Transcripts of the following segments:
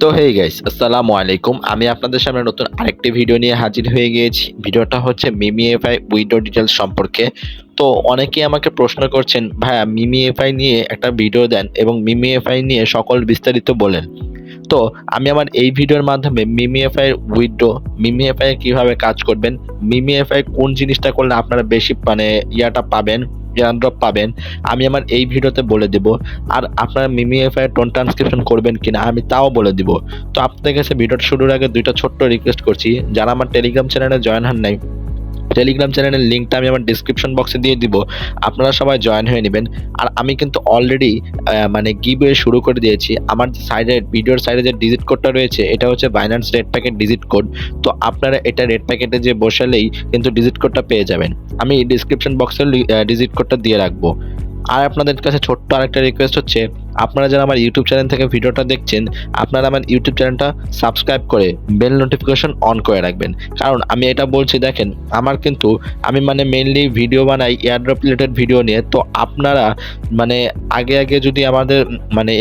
তো hey guys, আসসালামু আলাইকুম। আমি আপনাদের সামনে নতুন আরেকটি ভিডিও নিয়ে হাজির হয়ে গিয়েছি। ভিডিওটা হচ্ছে মিমিএফআই উইন্ডো ডিটেলস সম্পর্কে। তো অনেকেই আমাকে প্রশ্ন করছেন, ভাইয়া মিমিএফআই নিয়ে একটা ভিডিও দেন এবং মিমিএফআই নিয়ে সকল বিস্তারিত বলেন। তো আমি আমার এই ভিডিওর মাধ্যমে মিমিএফআই উইন্ডো, মিমিএফআই কিভাবে কাজ করবেন, মিমিএফআই কোন জিনিসটা করলে আপনারা বেশি ইয়াটা পাবেন, এয়ারড্রপ পাবেন, আমি আমার এই ভিডিওতে বলে দেব। আর আপনারা মিমিএফআই টোন ট্রান্সক্রিপশন করবেন কিনা আমি তাও বলে দিব। তো আপনাদের কাছে ভিডিওটা শুরুর আগে দুইটা ছোট্ট রিকোয়েস্ট করছি, যারা আমার টেলিগ্রাম চ্যানেলে জয়েন হন নাই, টেলিগ্রাম চ্যানেলের লিঙ্কটা আমি আমার ডিসক্রিপশন বক্সে দিয়ে দিব। আপনারা সবাই জয়েন হয়ে নেবেন। আর আমি কিন্তু অলরেডি গিভওয়ে শুরু করে দিয়েছি। আমার সাইডে, ভিডিওর সাইডে যে ডিজিট কোডটা রয়েছে, এটা হচ্ছে Binance red packet digit code. তো আপনারা এটা রেড প্যাকেটে যে বসালেই কিন্তু ডিজিট কোডটা পেয়ে যাবেন। আমি ডিসক্রিপশন বক্সে ডিজিট কোডটা দিয়ে রাখবো। আর আপনাদের কাছে ছোট্ট আরেকটা রিকোয়েস্ট হচ্ছে, আপনারা যারা আমার ইউটিউব চ্যানেল থেকে ভিডিওটা দেখছেন, আপনারা আমার ইউটিউব চ্যানেলটা সাবস্ক্রাইব করে বেল নোটিফিকেশন অন করে রাখবেন। কারণ আমি এটা বলছি, দেখেন আমার কিন্তু আমি মেইনলি ভিডিও বানাই এয়ারড্রপ রিলেটেড ভিডিও নিয়ে। তো আপনারা আগে আগে যদি আমাদের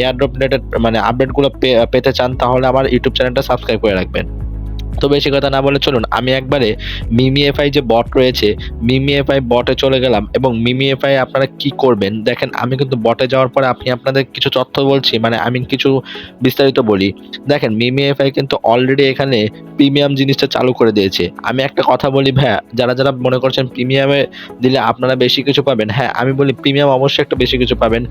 এয়ারড্রপ রিলেটেড আপডেটগুলো পেতে চান, তাহলে আমার ইউটিউব চ্যানেলটা সাবস্ক্রাইব করে রাখবেন। তো বেশি কথা না বলে চলুন আমি একবারে মিমিএফআই যে বট রয়েছে, মিমিএফআই বটে চলে গেলাম। এবং মিমিএফআই আপনারা কি করবেন দেখেন, আমি কিন্তু বটে যাওয়ার পরে আপনাদের কিছু তথ্য বলছি, আমি কিছু বিস্তারিত বলি। দেখেন মিমিএফআই কিন্তু অলরেডি এখানে প্রিমিয়াম জিনিসটা চালু করে দিয়েছে। আমি একটা কথা বলি ভাইয়া, যারা যারা মনে করছেন প্রিমিয়ামে দিলে আপনারা বেশি কিছু পাবেন, হ্যাঁ আমি বলি প্রিমিয়াম অবশ্যই একটা বেশি কিছু পাবেন।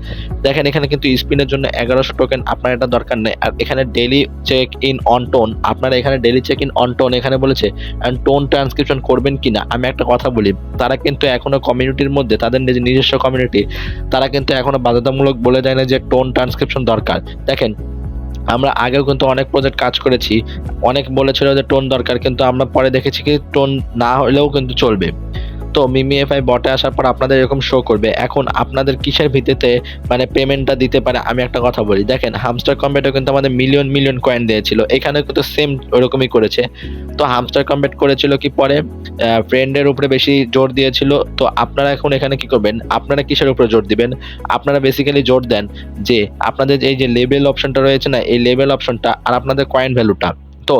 দেখেন এখানে কিন্তু স্পিনের জন্য 1100 টোকেন, আপনার এটা দরকার নেই। আর এখানে daily check in on tone, আপনারা এখানে daily check in on tone এখানে বলেছে, অ্যান্ড টোন ট্রান্সক্রিপশন করবেন কিনা। আমি একটা কথা বলি, তারা কিন্তু এখনো কমিউনিটির মধ্যে, তাদের নিজস্ব কমিউনিটি, তারা কিন্তু এখনো বাধ্যতামূলক বলে দেয় না যে টোন ট্রান্সক্রিপশন দরকার। দেখেন আমরা আগেও কিন্তু অনেক প্রজেক্ট কাজ করেছি, অনেক বলেছিল যে টোন দরকার, কিন্তু আমরা পরে দেখেছি কি টোন না হলেও কিন্তু চলবে। তো মিমিএফআই বটে আসার পর আপনাদের এরকম শো করবে। এখন আপনাদের কিসের ভিত্তিতে পেমেন্টটা দিতে পারে আমি একটা কথা বলি। দেখেন হামস্টার কম্বেটও কিন্তু আমাদের মিলিয়ন মিলিয়ন কয়েন দিয়েছিল, এখানে কিন্তু সেম ওরকমই করেছে। তো হামস্টার কম্বেট করেছিল কি পরে ফ্রেন্ডের উপরে বেশি জোর দিয়েছিল। তো আপনারা এখন এখানে কি করবেন, আপনারা কিসের উপরে জোর দিবেন, আপনারা বেসিক্যালি জোর দেন যে আপনাদের এই যে লেভেল অপশনটা রয়েছে না, এই লেভেল অপশনটা আর আপনাদের কয়েন ভ্যালুটা। তো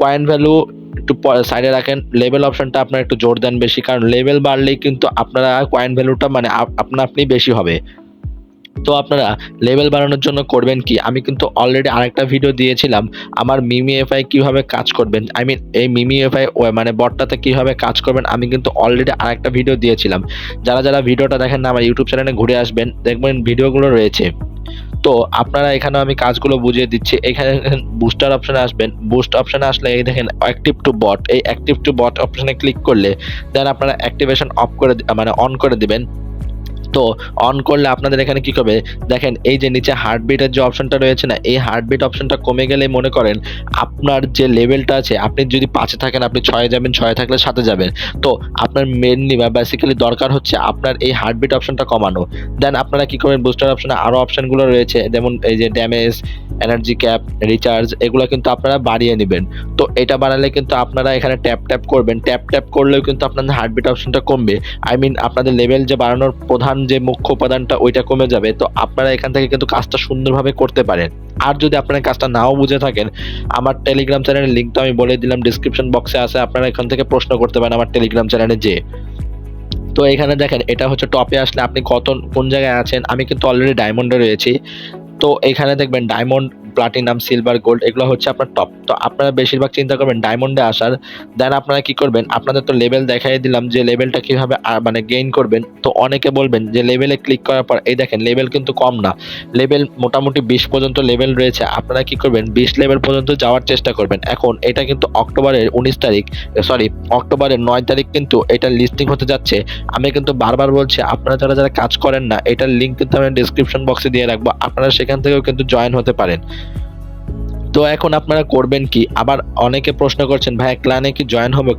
কয়েন ভ্যালু একটু সাইডে রাখেন, লেভেল অপশনটা আপনারা একটু জোর দেন বেশি, কারণ লেভেল বাড়লেই কিন্তু আপনারা কয়েন ভ্যালুটা আপনা আপনি বেশি হবে। তো আপনারা লেভেল বাড়ানোর জন্য করবেন কি, আমি কিন্তু অলরেডি আরেকটা ভিডিও দিয়েছিলাম আমার মিমিএফআই কিভাবে কাজ করবেন, এই মিমিএফআই বটটাতে কিভাবে কাজ করবেন, আমি কিন্তু অলরেডি আরেকটা ভিডিও দিয়েছিলাম। যারা যারা ভিডিওটা দেখেন না, আমার ইউটিউব চ্যানেলে ঘুরে আসবেন, দেখবেন ভিডিওগুলো রয়েছে। তো আপনারা এখানে আমি কাজগুলো বুঝিয়ে দিচ্ছি। এখানে বুস্টার অপশনে আসবেন, বুস্ট অপশনে আসলে এই দেখেন অ্যাক্টিভ টু বট, এই অ্যাক্টিভ টু বট অপশনে ক্লিক করলে দেন আপনারা অ্যাক্টিভেশন অফ করে অন করে দিবেন। তো অন করলে আপনাদের এখানে কি করবে, দেখেন এই যে নিচে হার্টবিটের যে অপশনটা রয়েছে না, এই হার্টবিট অপশনটা কমে গেলে মনে করেন আপনার যে লেভেলটা আছে, আপনি যদি 5-এ থাকেন আপনি 6-এ যাবেন, 6-এ থাকলে 7-এ যাবেন। তো আপনার মেনলি বেসিক্যালি দরকার হচ্ছে আপনার এই হার্টবিট অপশনটা কমানো। দেন আপনারা কি করবেন, বুস্টার অপশনে আরও অপশনগুলো রয়েছে, যেমন এই যে ড্যামেজ, এনার্জি ক্যাপ, রিচার্জ, এগুলো কিন্তু আপনারা বাড়িয়ে নেবেন। তো এটা বাড়ালে কিন্তু আপনারা এখানে ট্যাপ ট্যাপ করবেন, ট্যাপ ট্যাপ করলেও কিন্তু আপনাদের হার্টবিট অপশনটা কমবে। আপনাদের লেভেল যে বাড়ানোর প্রধান যে মুখ্য উপাদানটা ওইটা কমে যাবে। তো আপনারা এখান থেকে কিন্তু কাজটা সুন্দরভাবে করতে পারেন। আর যদি আপনারা কাজটা নাও বুঝে থাকেন, আমার টেলিগ্রাম চ্যানেলের লিঙ্কটা আমি বলে দিলাম ডিসক্রিপশন বক্সে আছে, আপনারা এখান থেকে প্রশ্ন করতে পারেন আমার টেলিগ্রাম চ্যানেলে যে। তো এখানে দেখেন এটা হচ্ছে টপে আসলে আপনি কোন জায়গায় আছেন, আমি কিন্তু অলরেডি ডায়মন্ডে রয়েছি। তো এখানে দেখবেন ডায়মন্ড, প্লাটিনাম, সিলভার, গোল্ড, এগুলো হচ্ছে আপনার টপ। তো আপনারা বেশিরভাগ চিন্তা করবেন ডায়মন্ডে আসার। দেন আপনারা কি করবেন, আপনাদের তো লেভেল দেখাই দিলাম যে লেভেলটা কিভাবে গেইন করবেন। তো অনেকে বলবেন যে লেভেলে ক্লিক করার পর এই দেখেন লেভেল কিন্তু কম না, লেভেল মোটামুটি 20 পর্যন্ত লেভেল রয়েছে। আপনারা কি করবেন, 20 লেভেল পর্যন্ত যাওয়ার চেষ্টা করবেন। এখন এটা কিন্তু অক্টোবরের 9 তারিখ কিন্তু এটা লিস্টিং হতে যাচ্ছে। আমি কিন্তু বারবার বলছি, আপনারা যারা যারা কাজ করেন না, এটার লিঙ্ক কিন্তু আমি ডিসক্রিপশন বক্সে দিয়ে রাখবো, আপনারা সেখান থেকেও কিন্তু জয়েন হতে পারেন। তো এখন আপনারা করবেন কি, আবার অনেকে প্রশ্ন করছেন ভাই ক্ল্যানে কি জয়েন হবে,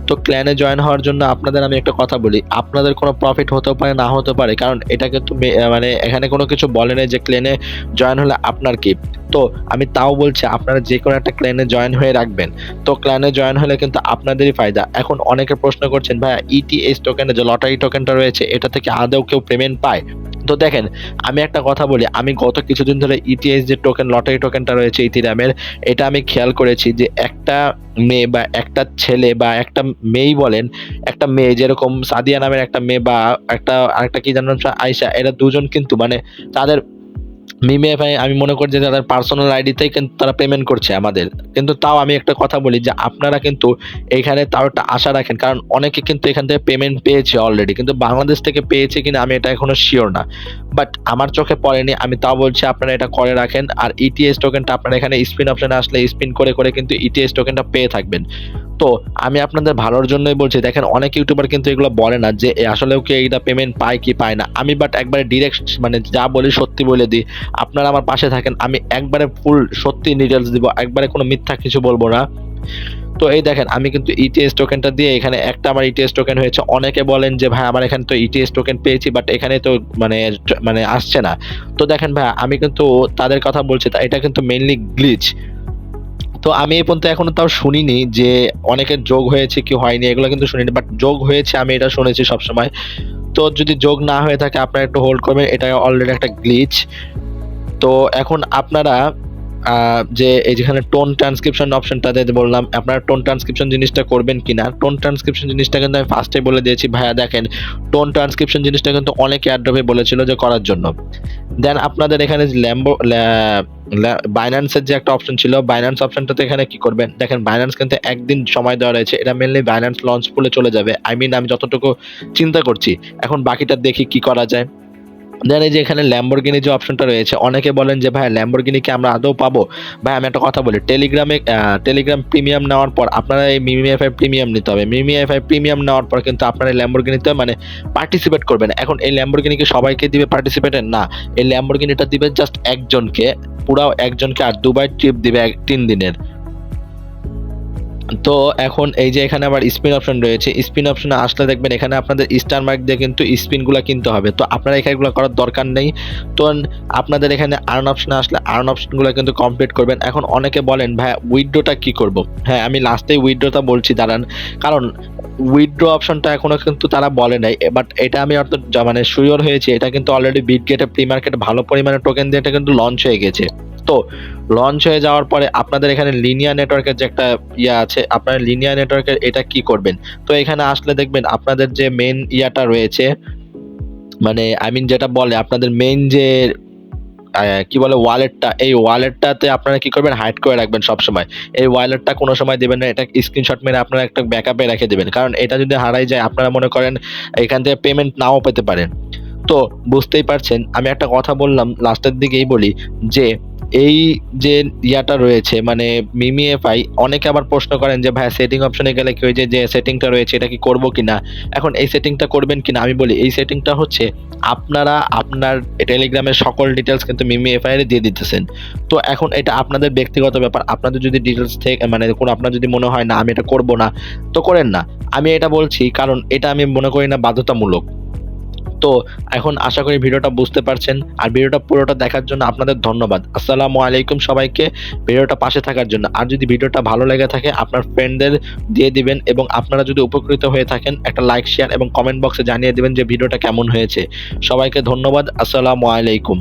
তো ক্ল্যানে জয়েন হওয়ার জন্য আপনাদের আমি একটা কথা বলি, আপনাদের কোনো প্রফিট হতেও পারে না হতে পারে, কারণ এটা কিন্তু এখানে কোনো কিছু বলে নেই যে ক্ল্যানে জয়েন হলে আপনার কি। তো আমি তাও বলছি আপনারা যে কোনো একটা ক্ল্যানে জয়েন হয়ে রাখবেন। তো ক্ল্যানে জয়েন হলে কিন্তু আপনাদেরই ফায়দা। এখন অনেকে প্রশ্ন করছেন ভাইয়া ইটিএস টোকেনে যে লটারি টোকেনটা রয়েছে, এটা থেকে আদৌ কেউ পেমেন্ট পায়। তো দেখেন, আমি একটা কথা বলি, আমি গত কিছুদিন ধরে ইটিএস যে টোকেন, লটারি টোকেনটা রয়েছে ইথিরিয়ামের, এটা আমি খেয়াল করেছি যে একটা মেয়ে বা একটা ছেলে বা একটা মেয়েই বলেন, একটা মেয়ে যেরকম সাদিয়া নামের একটা মেয়ে বা আরেকটা কি যেন নাম আয়েশা, এরা দুজন কিন্তু মানে তাদের মিমিএফআই আমি মনে করি যে তাদের পার্সোনাল আইডিতেই কিন্তু তারা পেমেন্ট করছে আমাদের। কিন্তু তাও আমি একটা কথা বলি যে আপনারা কিন্তু এইখানে তাও একটা আশা রাখেন। কারণ অনেকে কিন্তু এখান থেকে পেমেন্ট পেয়েছে অলরেডি। কিন্তু বাংলাদেশ থেকে পেয়েছে কিনা আমি এটা এখনো সিওর না। বাট আমার চোখে পড়েনি। আমি তাও বলছি আপনারা এটা করে রাখেন। আর ইটিএস টোকেনটা আপনারা এখানে স্পিন অপশনে আসলে স্পিন করে কিন্তু ইটিএস টোকেনটা পেয়ে থাকবেন। তো আমি আপনাদের ভালোর জন্যই বলছি। দেখেন অনেক ইউটিউবার কিন্তু এগুলো বলে না যে আসলেও কি এইটা পেমেন্ট পায় কি পায় না। আমি বাট একবারে ডিরেক্ট মানে যা বলি সত্যি বলে দিই। আপনারা আমার পাশে থাকেন। আমি একবারে ফুল সত্যি ডিটেইলস দিব। একবারে কোনো মিথ্যা কিছু বলবো না। তো এই দেখেন আমি কিন্তু ইটিএস টোকেনটা দিয়ে এখানে একটা আমার ইটিএস টোকেন হয়েছে। অনেকে বলেন যে ভাই আমার এখানে তো ইটিএস টোকেন পেয়েছি বাট এখানে তো মানে আসছে না। তো দেখেন ভাই আমি কিন্তু তাদের কথা বলছি। এটা কিন্তু মেইনলি গ্লিচ। তো আমি এই পর্যন্ত এখনো তাও শুনিনি যে অনেকের যোগ হয়েছে কি হয়নি, এগুলো কিন্তু শুনিনি। বাট যোগ হয়েছে আমি এটা শুনেছি সবসময়। তো যদি যোগ না হয়ে থাকে আপনারা একটু হোল্ড করবেন। এটা অলরেডি একটা গ্লিচ। তো এখন আপনারা যে এই যেখানে টোন ট্রান্সক্রিপশন অপশনটাতে বললাম, আপনারা টোন ট্রান্সক্রিপশন জিনিসটা করবেন কিনা। টোন ট্রান্সক্রিপশন জিনিসটা কিন্তু আমি ফার্স্টে বলে দিয়েছি ভাইয়া। দেখেন টোন ট্রান্সক্রিপশন জিনিসটা কিন্তু অনেকে এয়ারড্রপে বলেছিল যে করার জন্য। দেন আপনাদের এখানে বাইন্যান্সের যে একটা অপশন ছিল, বাইন্যান্স অপশনটাতে এখানে কি করবেন, দেখেন বাইন্যান্স কিন্তু একদিন সময় দেওয়া রয়েছে। এটা মেনলি বাইন্যান্স লঞ্চ পুলে চলে যাবে। আমি যতটুকু চিন্তা করছি। এখন বাকিটা দেখি কি করা যায়। দেন এই যে এখানে ল্যাম্বরগিনি যে অপশনটা রয়েছে, অনেকে বলেন যে ভাই ল্যাম্বরগিনি কি আমরা আদৌ পাবো? ভাই আমি একটা কথা বলি, টেলিগ্রাম প্রিমিয়াম নেওয়ার পর আপনারা এই মিমিএফআই প্রিমিয়াম নিতে হবে। মিমিএফআই প্রিমিয়াম নেওয়ার পর কিন্তু আপনারা এই ল্যাম্বরগিনিতে মানে পার্টিসিপেট করবেন। এখন এই ল্যাম্বরগিনি কি সবাইকে দিবে পার্টিসিপেটের? না, এই ল্যাম্বরগিনিটা দিবে জাস্ট একজনকে, পুরাও একজনকে। আর দুবাই ট্রিপ দিবে 3 দিনের। তো এখন এই যে এখানে আবার স্পিন অপশন রয়েছে। স্পিন অপশনে আসলে দেখবেন এখানে আপনাদের স্টার মার্ক দিয়ে কিন্তু স্পিনগুলো কিনতে হবে। তো আপনারা এখানেগুলো করার দরকার নেই। তো আপনাদের এখানে আর্ন অপশনে আসলে আর্ন অপশনগুলো কিন্তু কমপ্লিট করবেন। এখন অনেকে বলেন ভাই উইথড্রটা কি করব? হ্যাঁ, আমি লাস্টেই উইথড্রটা বলছি দাঁড়ান। কারণ উইথড্র অপশনটা এখনো কিন্তু তারা বলে নাই। বাট এটা আমি অর্থ মানে শিওর হয়েছি, এটা কিন্তু অলরেডি বিটগেটে প্রি মার্কেটে ভালো পরিমাণে টোকেন দিয়ে এটা কিন্তু লঞ্চ হয়ে গেছে। তো লঞ্চ হয়ে যাওয়ার পরে আপনাদের এখানে লিনিয়ার নেটওয়ার্কের যে একটা আছে, আপনারা লিনিয়ার নেটওয়ার্কের এটা কি করবেন? তো এখানে আসলে দেখবেন আপনাদের যে মেইন ইয়াটা রয়েছে, মানে যেটা বলে আপনাদের মেইন যে কি বলে ওয়ালেটটা, এই ওয়ালেটটাতে আপনারা কি করবেন, হাইড করে রাখবেন সবসময়। এই ওয়ালেটটা কোনো সময় দিবেন না। এটা স্ক্রিনশট মেরে আপনারা একটা ব্যাকআপে রেখে দিবেন। কারণ এটা যদি হারাই যায় আপনারা মনে করেন এখান থেকে পেমেন্ট নাও পেতে পারেন। তো বুঝতেই পারছেন, আমি একটা কথা বললাম লাস্টের দিকেই বলি যে এই যে ইয়াটা রয়েছে মানে মিমিএফআই, অনেকে আবার প্রশ্ন করেন যে ভাই সেটিং অপশনে গেলে কি ওই যে সেটিংটা রয়েছে এটা কি করব কিনা। এখন এই সেটিংটা করবেন কিনা আমি বলি, এই সেটিংটা হচ্ছে আপনারা আপনার টেলিগ্রামের সকল ডিটেলস কিন্তু মিমিএফআই এর দিয়ে দিতেছেন। তো এখন এটা আপনাদের ব্যক্তিগত ব্যাপার। আপনাদের যদি ডিটেলস থেকে মানে কোনো আপনার যদি মনে হয় না আমি এটা করব না, তো করেন না। আমি এটা বলছি কারণ এটা আমি মনে করি না বাধ্যতামূলক। তো এখন আশা করি ভিডিওটা বুঝতে পারছেন। আর ভিডিওটা পুরোটা দেখার জন্য আপনাদের ধন্যবাদ। আসসালামু আলাইকুম সবাইকে, ভিডিওটা পাশে থাকার জন্য। আর যদি ভিডিওটা ভালো লেগে থাকে আপনার ফ্রেন্ডদের দিয়ে দিবেন, এবং আপনারা যদি উপকৃত হয়ে থাকেন একটা লাইক, শেয়ার এবং কমেন্ট বক্সে জানিয়ে দিবেন যে ভিডিওটা কেমন হয়েছে। সবাইকে ধন্যবাদ। আসসালামু আলাইকুম।